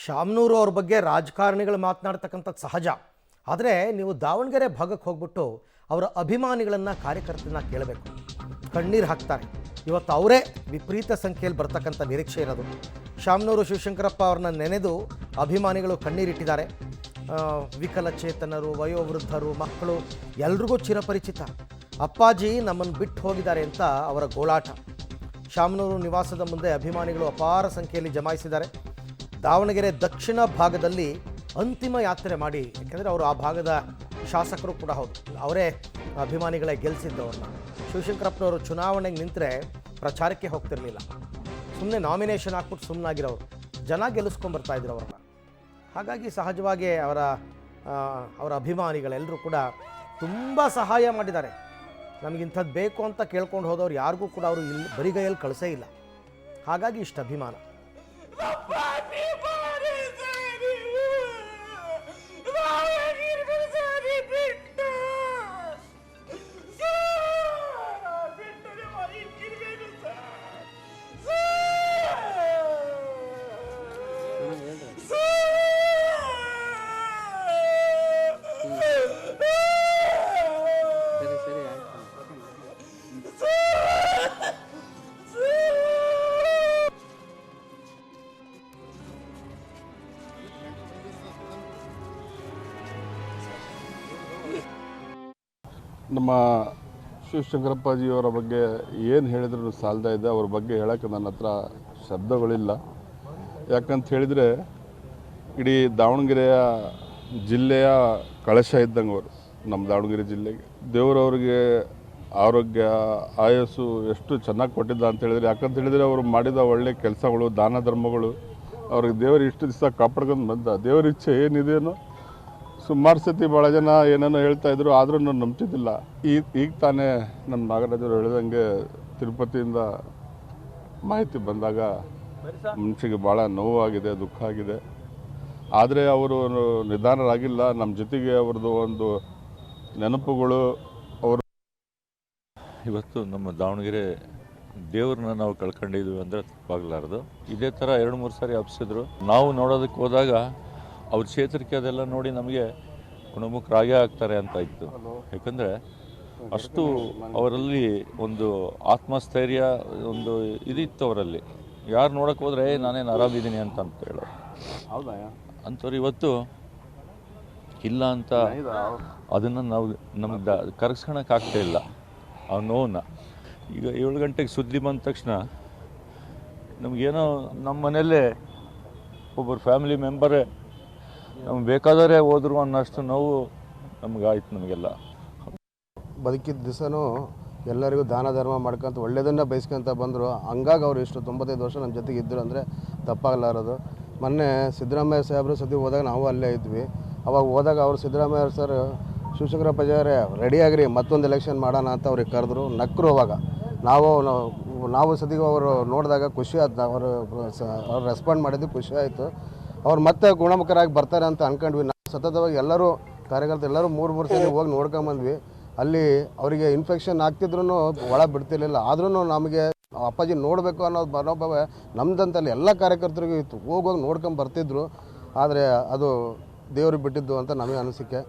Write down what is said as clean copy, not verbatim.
ಶಾಮನೂರು ಅವ್ರ ಬಗ್ಗೆ ರಾಜಕಾರಣಿಗಳು ಮಾತನಾಡ್ತಕ್ಕಂಥದ್ದು ಸಹಜ. ಆದರೆ ನೀವು ದಾವಣಗೆರೆ ಭಾಗಕ್ಕೆ ಹೋಗ್ಬಿಟ್ಟು ಅವರ ಅಭಿಮಾನಿಗಳನ್ನು ಕಾರ್ಯಕರ್ತರನ್ನ ಕೇಳಬೇಕು. ಕಣ್ಣೀರು ಹಾಕ್ತಾರೆ. ಇವತ್ತು ಅವರೇ ವಿಪರೀತ ಸಂಖ್ಯೆಯಲ್ಲಿ ಬರ್ತಕ್ಕಂಥ ನಿರೀಕ್ಷೆ ಇರೋದು. ಶಾಮನೂರು ಶಿವಶಂಕರಪ್ಪ ಅವ್ರನ್ನ ನೆನೆದು ಅಭಿಮಾನಿಗಳು ಕಣ್ಣೀರಿಟ್ಟಿದ್ದಾರೆ. ವಿಕಲಚೇತನರು, ವಯೋವೃದ್ಧರು, ಮಕ್ಕಳು ಎಲ್ರಿಗೂ ಚಿರಪರಿಚಿತ. ಅಪ್ಪಾಜಿ ನಮ್ಮನ್ನು ಬಿಟ್ಟು ಹೋಗಿದ್ದಾರೆ ಅಂತ ಅವರ ಗೋಳಾಟ. ಶಾಮನೂರು ನಿವಾಸದ ಮುಂದೆ ಅಭಿಮಾನಿಗಳು ಅಪಾರ ಸಂಖ್ಯೆಯಲ್ಲಿ ಜಮಾಯಿಸಿದ್ದಾರೆ. ದಾವಣಗೆರೆ ದಕ್ಷಿಣ ಭಾಗದಲ್ಲಿ ಅಂತಿಮ ಯಾತ್ರೆ ಮಾಡಿ, ಯಾಕೆಂದರೆ ಅವರು ಆ ಭಾಗದ ಶಾಸಕರು ಕೂಡ ಹೌದು, ಅವರೇ ಅಭಿಮಾನಿಗಳೇ ಗೆಲ್ಲಿಸಿದ್ದು ಅವ್ರನ್ನ. ಶಿವಶಂಕರಪ್ಪನವರು ಚುನಾವಣೆಗೆ ನಿಂತರೆ ಪ್ರಚಾರಕ್ಕೆ ಹೋಗ್ತಿರಲಿಲ್ಲ. ಸುಮ್ಮನೆ ನಾಮಿನೇಷನ್ ಹಾಕ್ಬಿಟ್ಟು ಸುಮ್ಮನಾಗಿರೋರು, ಜನ ಗೆಲ್ಲಿಸ್ಕೊಂಡ್ಬರ್ತಾ ಇದ್ರು ಅವ್ರನ್ನ. ಹಾಗಾಗಿ ಸಹಜವಾಗಿ ಅವರ ಅಭಿಮಾನಿಗಳೆಲ್ಲರೂ ಕೂಡ ತುಂಬ ಸಹಾಯ ಮಾಡಿದ್ದಾರೆ. ನಮಗಿಂಥದ್ದು ಬೇಕು ಅಂತ ಕೇಳ್ಕೊಂಡು ಹೋದವ್ರು ಯಾರಿಗೂ ಕೂಡ ಅವರು ಇಲ್ಲಿ ಬರಿಗೈಯಲ್ಲಿ ಕಳಿಸೇ ಇಲ್ಲ. ಹಾಗಾಗಿ ಇಷ್ಟು ಅಭಿಮಾನ. ನಮ್ಮ ಶಿವಶಂಕರಪ್ಪಾಜಿಯವರ ಬಗ್ಗೆ ಏನು ಹೇಳಿದ್ರು ಸಾಲದ ಇದೆ. ಅವ್ರ ಬಗ್ಗೆ ಹೇಳೋಕ್ಕೆ ನನ್ನ ಹತ್ರ ಶಬ್ದಗಳಿಲ್ಲ. ಯಾಕಂತ ಹೇಳಿದರೆ ಇಡೀ ದಾವಣಗೆರೆಯ ಜಿಲ್ಲೆಯ ಕಳಶ ಇದ್ದಂಗೆ ಅವರು. ನಮ್ಮ ದಾವಣಗೆರೆ ಜಿಲ್ಲೆಗೆ ದೇವರವ್ರಿಗೆ ಆರೋಗ್ಯ ಆಯಸ್ಸು ಎಷ್ಟು ಚೆನ್ನಾಗಿ ಕೊಟ್ಟಿದ್ದ ಅಂತ ಹೇಳಿದರೆ, ಯಾಕಂತ ಹೇಳಿದರೆ ಅವರು ಮಾಡಿದ ಒಳ್ಳೆ ಕೆಲಸಗಳು, ದಾನ ಧರ್ಮಗಳು, ಅವ್ರಿಗೆ ದೇವರು ಇಷ್ಟು ದಿವಸ ಕಾಪಾಡ್ಕೊಂಡು ಬಂದ. ದೇವರ ಇಚ್ಛೆ ಏನಿದೆಯೋ ಸುಮಾರು ಸತಿ ಭಾಳ ಜನ ಏನೇನೋ ಹೇಳ್ತಾಯಿದ್ರು, ಆದರೂ ನಾನು ನಂಬ್ತಿದ್ದಿಲ್ಲ. ಈಗ ತಾನೇ ನಮ್ಮ ನಾಗರಾಜರು ಹೇಳಿದಂಗೆ ತಿರುಪತಿಯಿಂದ ಮಾಹಿತಿ ಬಂದಾಗ ಮನಸ್ಸಿಗೆ ಭಾಳ ನೋವಾಗಿದೆ, ದುಃಖ ಆಗಿದೆ. ಆದರೆ ಅವರು ನಿಧಾನರಾಗಿಲ್ಲ. ನಮ್ಮ ಜೊತೆಗೆ ಅವ್ರದ್ದು ಒಂದು ನೆನಪುಗಳು. ಅವರು ಇವತ್ತು ನಮ್ಮ ದಾವಣಗೆರೆ ದೇವ್ರನ್ನ ನಾವು ಕಳ್ಕೊಂಡಿದ್ವಿ ಅಂದರೆ ತಪ್ಪಾಗಲಾರ್ದು. ಇದೇ ಥರ 2-3 ಸಾರಿ ಹಬ್ಸಿದ್ರು. ನಾವು ನೋಡೋದಕ್ಕೆ ಹೋದಾಗ ಅವ್ರ ಚೇತರಿಕೆ ಅದೆಲ್ಲ ನೋಡಿ ನಮಗೆ ಗುಣಮುಖರಾಗೇ ಆಗ್ತಾರೆ ಅಂತ ಇತ್ತು. ಯಾಕಂದರೆ ಅಷ್ಟು ಅವರಲ್ಲಿ ಒಂದು ಆತ್ಮಸ್ಥೈರ್ಯ, ಒಂದು ಇದಿತ್ತು ಅವರಲ್ಲಿ. ಯಾರು ನೋಡೋಕೆ ಹೋದರೆ ನಾನೇನು ಆರಾಮಿದ್ದೀನಿ ಅಂತ ಹೇಳೋರು. ಹೌದಾ? ಅಂಥವ್ರು ಇವತ್ತು ಇಲ್ಲ ಅಂತ ಅದನ್ನು ನಮಗೆ ಕರಗಿಸ್ಕೊಳಕ್ಕಾಗ್ತಾ ಇಲ್ಲ ಆ ನೋವನ್ನು. ಈಗ 7 ಗಂಟೆಗೆ ಸುದ್ದಿ ಬಂದ ತಕ್ಷಣ ನಮಗೇನೋ ನಮ್ಮ ಮನೆಯಲ್ಲೇ ಒಬ್ಬರು ಫ್ಯಾಮಿಲಿ ಮೆಂಬರೇ ನಮ್ಗೆ ಬೇಕಾದರೆ ಹೋದ್ರು ಅನ್ನೋಷ್ಟು ನೋವು ನಮಗಾಯ್ತು. ನಮಗೆಲ್ಲ ಬದುಕಿದ ದಿವಸನೂ ಎಲ್ಲರಿಗೂ ದಾನ ಧರ್ಮ ಮಾಡ್ಕೊಂತ ಒಳ್ಳೆಯದನ್ನು ಬಯಸ್ಕೊಂತ ಬಂದರು. ಹಂಗಾಗಿ ಅವರು ಇಷ್ಟು 95 ವರ್ಷ ನಮ್ಮ ಜೊತೆಗೆ ಇದ್ದರು ಅಂದರೆ ತಪ್ಪಾಗಲಾರದು. ಮೊನ್ನೆ ಸಿದ್ದರಾಮಯ್ಯ ಸಾಹೇಬರು ಸತಿ ಹೋದಾಗ ನಾವು ಅಲ್ಲೇ ಇದ್ವಿ. ಅವಾಗ ಹೋದಾಗ ಅವರು ಸಿದ್ದರಾಮಯ್ಯ ಸರ್ ಶಿವಶಂಕರಪ್ಪಾಜಿಯವರೇ ರೆಡಿಯಾಗಿರಿ, ಮತ್ತೊಂದು ಎಲೆಕ್ಷನ್ ಮಾಡೋಣ ಅಂತ ಅವ್ರಿಗೆ ಕರೆದ್ರು. ನಕ್ಕರು. ಅವಾಗ ನಾವು ಸತಿಗೂ ಅವರು ನೋಡಿದಾಗ ಖುಷಿ ಆಯ್ತು. ಅವರು ರೆಸ್ಪಾಂಡ್ ಮಾಡಿದ್ದು ಖುಷಿ ಆಯಿತು. ಅವ್ರು ಮತ್ತೆ ಗುಣಮುಖರಾಗಿ ಬರ್ತಾರೆ ಅಂತ ಅಂದ್ಕೊಂಡ್ವಿ. ನಾವು ಸತತವಾಗಿ ಎಲ್ಲರೂ ಕಾರ್ಯಕರ್ತರು ಎಲ್ಲರೂ 3 ಸಲ ಹೋಗಿ ನೋಡ್ಕೊಂಬಂದ್ವಿ. ಅಲ್ಲಿ ಅವರಿಗೆ ಇನ್ಫೆಕ್ಷನ್ ಆಗ್ತಿದ್ರು ಒಳ ಬಿಡ್ತಿರ್ಲಿಲ್ಲ. ಆದ್ರೂ ನಮಗೆ ಅಪ್ಪಾಜಿ ನೋಡಬೇಕು ಅನ್ನೋ ಮನೋಭಾವ ನಮ್ದಂತಲ್ಲಿ ಎಲ್ಲ ಕಾರ್ಯಕರ್ತರಿಗೂ ಇತ್ತು. ಹೋಗಿ ನೋಡ್ಕೊಂಡು ಬರ್ತಿದ್ರು. ಆದರೆ ಅದು ದೇವ್ರಿಗೆ ಬಿಟ್ಟಿದ್ದು ಅಂತ ನಮಗೆ ಅನಿಸಿಕೆ.